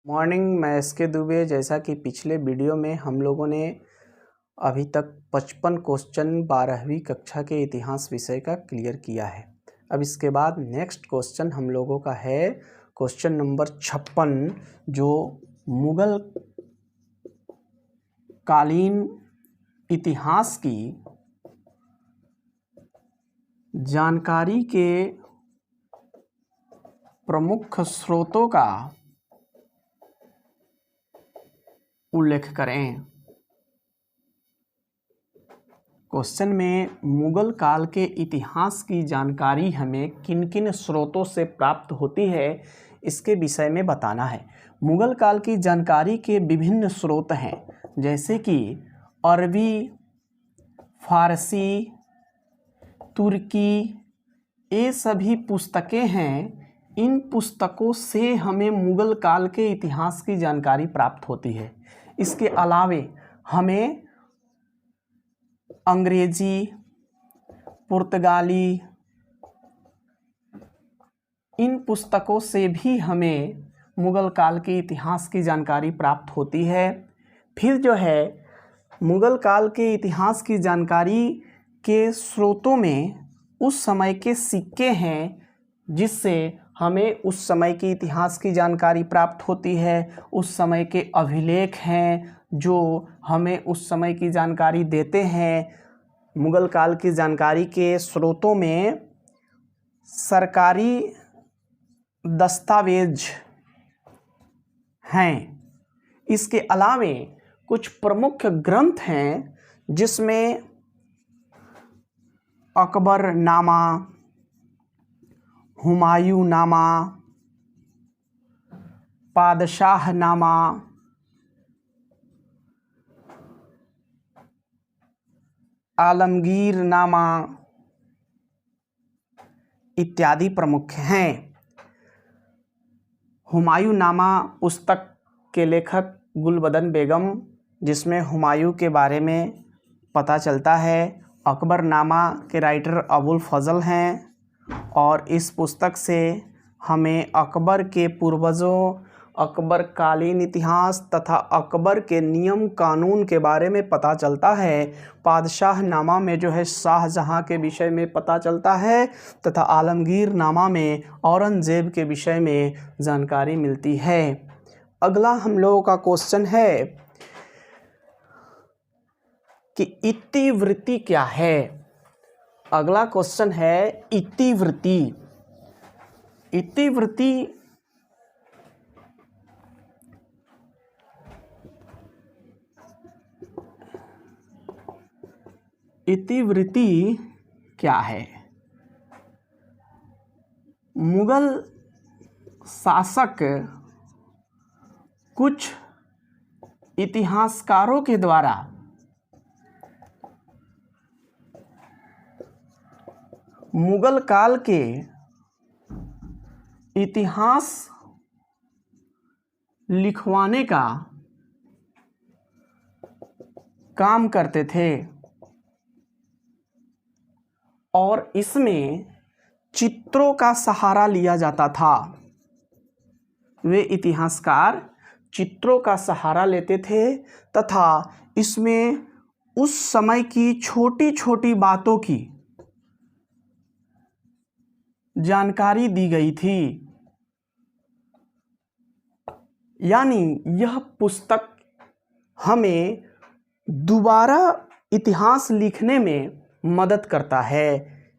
Morning, मैं SK Dubey. जैसा कि पिछले वीडियो में हम लोगों ने अभी तक 55 क्वेश्चन 12वीं कक्षा के इतिहास विषय का क्लियर किया है। अब इसके बाद नेक्स्ट क्वेश्चन हम लोगों का है क्वेश्चन नंबर 56, जो मुगल कालीन इतिहास की जानकारी के प्रमुख स्रोतों का उल्लेख करें। क्वेश्चन में मुगल काल के इतिहास की जानकारी हमें किन किन स्रोतों से प्राप्त होती है, इसके विषय में बताना है। मुगल काल की जानकारी के विभिन्न स्रोत हैं, जैसे कि अरबी, फारसी, तुर्की, ये सभी पुस्तकें हैं। इन पुस्तकों से हमें मुगल काल के इतिहास की जानकारी प्राप्त होती है। इसके अलावे हमें अंग्रेजी, पुर्तगाली, इन पुस्तकों से भी हमें मुगल काल के इतिहास की जानकारी प्राप्त होती है। फिर जो है मुगल काल के इतिहास की जानकारी के स्रोतों में उस समय के सिक्के हैं, जिससे हमें उस समय के इतिहास की जानकारी प्राप्त होती है। उस समय के अभिलेख हैं जो हमें उस समय की जानकारी देते हैं। मुगल काल की जानकारी के स्रोतों में सरकारी दस्तावेज हैं। इसके अलावे कुछ प्रमुख ग्रंथ हैं, जिसमें अकबरनामा, हुमायूंनामा, पादशाहनामा, आलमगीरनामा इत्यादि प्रमुख हैं। हुमायूंनामा पुस्तक के लेखक गुलबदन बेगम, जिसमें हुमायूं के बारे में पता चलता है। अकबरनामा के राइटर अबुल फजल हैं, और इस पुस्तक से हमें अकबर के पूर्वजों, अकबर कालीन इतिहास तथा अकबर के नियम कानून के बारे में पता चलता है। पादशाहनामा में जो है शाहजहां के विषय में पता चलता है, तथा आलमगीरनामा में औरंगजेब के विषय में जानकारी मिलती है। अगला हम लोगों का क्वेश्चन है कि इतिवृत्ति क्या है। अगला क्वेश्चन है इतिवृत्ति। इतिवृत्ति क्या है? मुगल शासक कुछ इतिहासकारों के द्वारा मुगल काल के इतिहास लिखवाने का काम करते थे, और इसमें चित्रों का सहारा लिया जाता था। वे इतिहासकार चित्रों का सहारा लेते थे, तथा इसमें उस समय की छोटी छोटी बातों की जानकारी दी गई थी। यानी यह पुस्तक हमें दोबारा इतिहास लिखने में मदद करता है।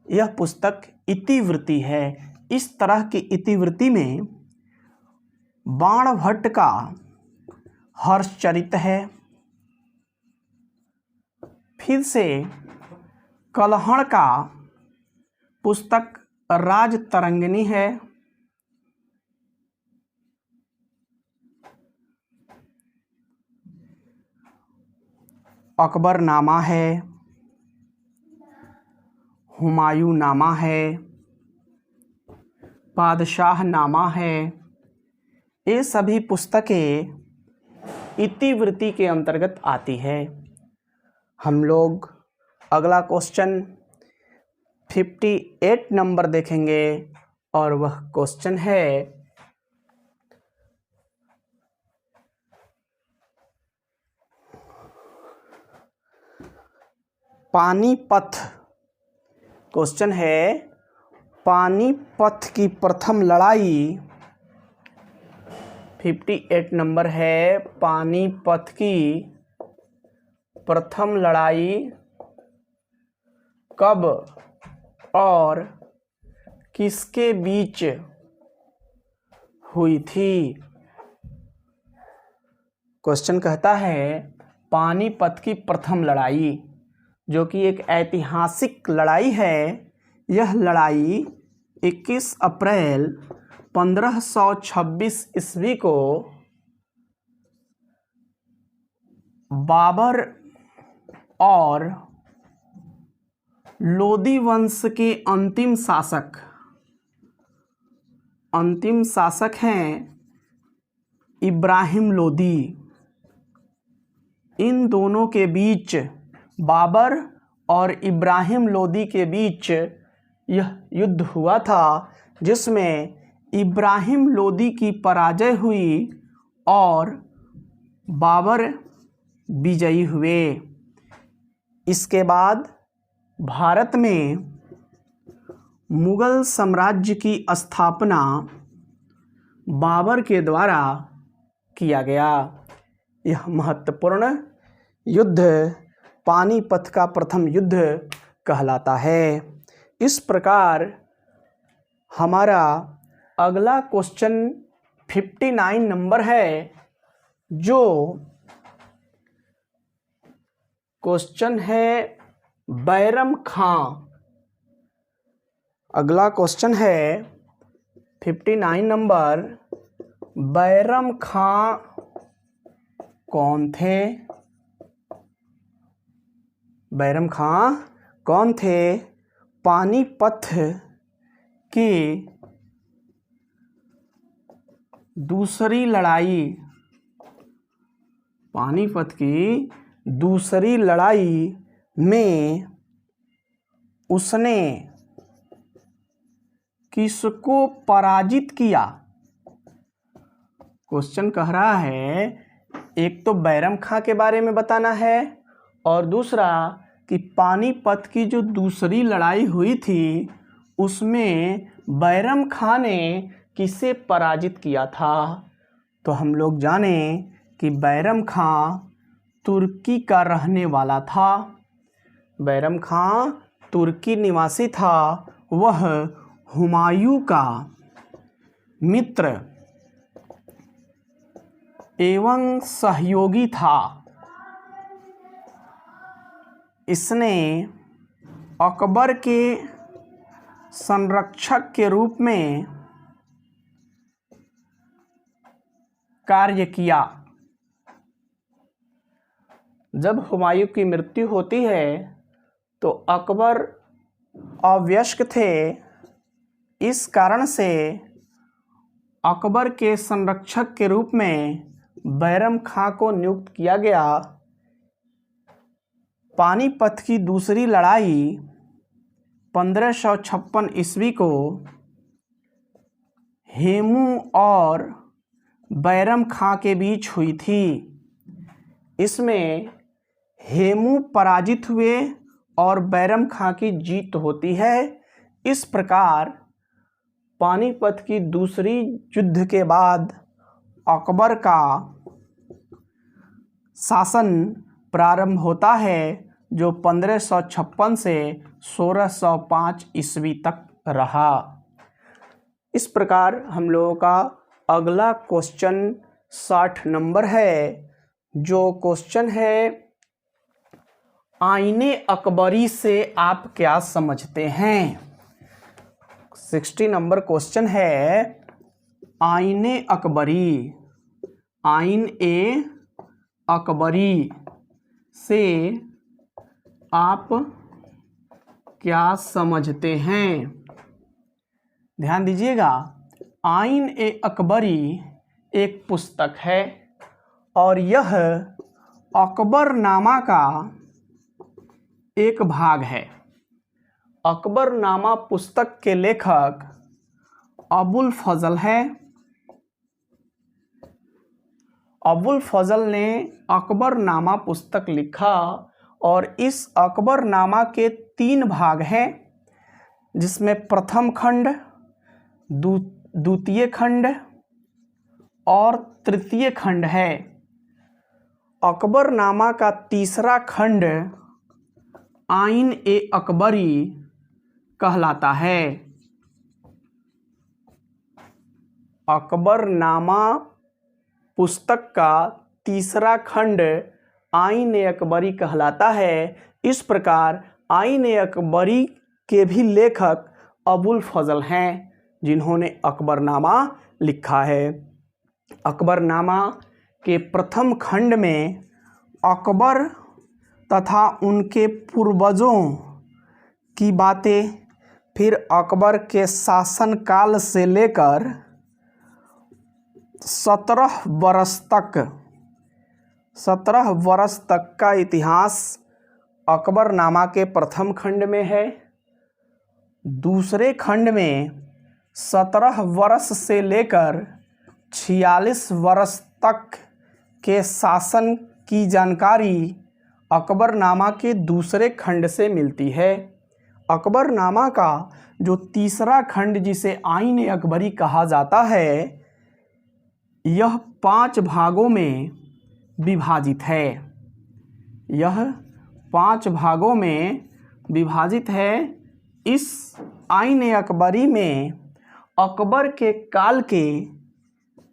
यह पुस्तक इतिवृत्ति है। इस तरह की इतिवृत्ति में बाणभट्ट का हर्षचरित है। फिर से कलहड़ का पुस्तक राजतरंगिणी है। अकबरनामा है, हुमायूंनामा है, पादशाहनामा है। ये सभी पुस्तकें इतिवृत्ति के अंतर्गत आती है। हम लोग अगला क्वेश्चन 58 नंबर देखेंगे, और वह क्वेश्चन है पानीपत। क्वेश्चन है पानीपत की प्रथम लड़ाई, 58 नंबर है, पानीपत की प्रथम लड़ाई कब और किसके बीच हुई थी। क्वेश्चन कहता है पानीपत की प्रथम लड़ाई, जो कि एक ऐतिहासिक लड़ाई है। यह लड़ाई 21 अप्रैल 1526 ईस्वी को बाबर और लोदी वंश के अंतिम शासक हैं इब्राहिम लोदी, इन दोनों के बीच, बाबर और इब्राहिम लोदी के बीच यह युद्ध हुआ था, जिसमें इब्राहिम लोदी की पराजय हुई और बाबर विजयी हुए। इसके बाद भारत में मुगल साम्राज्य की स्थापना बाबर के द्वारा किया गया। यह महत्वपूर्ण युद्ध पानीपत का प्रथम युद्ध कहलाता है। इस प्रकार हमारा अगला क्वेश्चन 59 नंबर है, जो क्वेश्चन है बैरम खां। अगला क्वेश्चन है 59 नंबर, बैरम खां कौन थे। बैरम खां कौन थे। पानीपत की दूसरी लड़ाई, पानीपत की दूसरी लड़ाई में उसने किसको पराजित किया। क्वेश्चन कह रहा है एक तो बैरम खां के बारे में बताना है, और दूसरा कि पानीपत की जो दूसरी लड़ाई हुई थी उसमें बैरम खां ने किसे पराजित किया था। तो हम लोग जाने कि बैरम खां तुर्की का रहने वाला था। बैरम खां तुर्की निवासी था। वह हुमायूं का मित्र एवं सहयोगी था। इसने अकबर के संरक्षक के रूप में कार्य किया। जब हुमायूं की मृत्यु होती है तो अकबर अवयस्क थे, इस कारण से अकबर के संरक्षक के रूप में बैरम खां को नियुक्त किया गया। पानीपत की दूसरी लड़ाई 1556 ईस्वी को हेमू और बैरम खां के बीच हुई थी। इसमें हेमू पराजित हुए और बैरम खां की जीत होती है। इस प्रकार पानीपत की दूसरी युद्ध के बाद अकबर का शासन प्रारंभ होता है, जो 1556 से 1605 ईस्वी तक रहा। इस प्रकार हम लोगों का अगला क्वेश्चन 60 नंबर है, जो क्वेश्चन है आईने अकबरी से आप क्या समझते हैं। 60 नंबर क्वेश्चन है आईने अकबरी, आईन ए अकबरी से आप क्या समझते हैं। ध्यान दीजिएगा, आईन ए अकबरी एक पुस्तक है और यह अकबरनामा का एक भाग है। अकबरनामा पुस्तक के लेखक अबुल फजल है। अबुल फजल ने अकबरनामा पुस्तक लिखा और इस अकबरनामा के 3 भाग हैं, जिसमें प्रथम खंड, द्वितीय खंड और तृतीय खंड है। अकबरनामा का तीसरा खंड आइन ए अकबरी कहलाता है। अकबरनामा पुस्तक का तीसरा खंड आइन ए अकबरी कहलाता है। इस प्रकार आइन ए अकबरी के भी लेखक अबुल फजल हैं, जिन्होंने अकबरनामा लिखा है। अकबरनामा के प्रथम खंड में अकबर तथा उनके पूर्वजों की बातें, फिर अकबर के शासनकाल से लेकर 17 वर्ष तक का इतिहास अकबरनामा के प्रथम खंड में है। दूसरे खंड में 17 वर्ष से लेकर 46 वर्ष तक के शासन की जानकारी अकबरनामा के दूसरे खंड से मिलती है। अकबरनामा का जो तीसरा खंड, जिसे आइन ए अकबरी कहा जाता है, यह 5 भागों में विभाजित है। यह 5 भागों में विभाजित है। इस आइन ए अकबरी में अकबर के काल के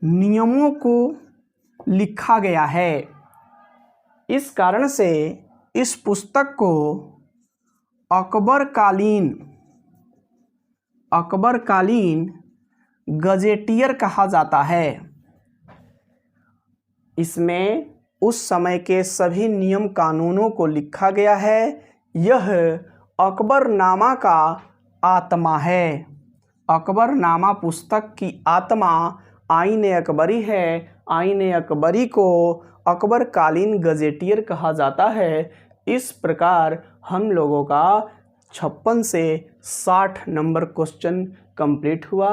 नियमों को लिखा गया है। इस कारण से इस पुस्तक को अकबरकालीन गजेटियर कहा जाता है। इसमें उस समय के सभी नियम कानूनों को लिखा गया है। यह अकबरनामा का आत्मा है। अकबरनामा पुस्तक की आत्मा आइन ए अकबरी है। आइन ए अकबरी को अकबरकालीन गजेटियर कहा जाता है। इस प्रकार हम लोगों का 56 से 60 नंबर क्वेश्चन कंप्लीट हुआ।